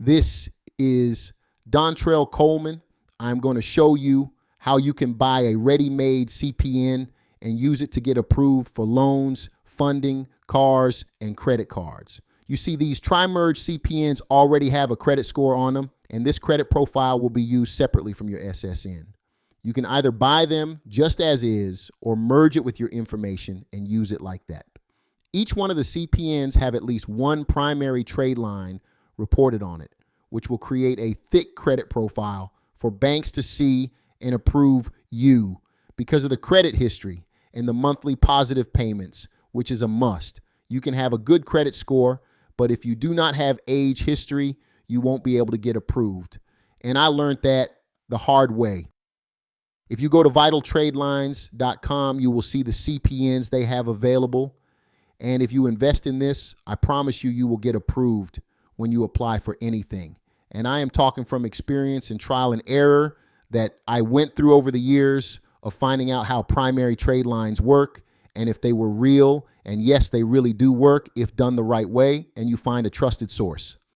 This is Dontrell Coleman. I'm going to show you how you can buy a ready-made CPN and use it to get approved for loans, funding, cars, and credit cards. You see, these Trimerged CPNs already have a credit score on them, and this credit profile will be used separately from your SSN. You can either buy them just as is or merge it with your information and use it like that. Each one of the CPNs have at least one primary trade line reported on it, which will create a thick credit profile for banks to see and approve you because of the credit history and the monthly positive payments, which is a must. You can have a good credit score, but if you do not have age history, you won't be able to get approved. And I learned that the hard way. If you go to vitaltradelines.com, you will see the CPNs they have available. And if you invest in this, I promise you, you will get approved when you apply for anything. And I am talking from experience and trial and error that I went through over the years of finding out how primary trade lines work and if they were real. And yes, they really do work if done the right way and you find a trusted source.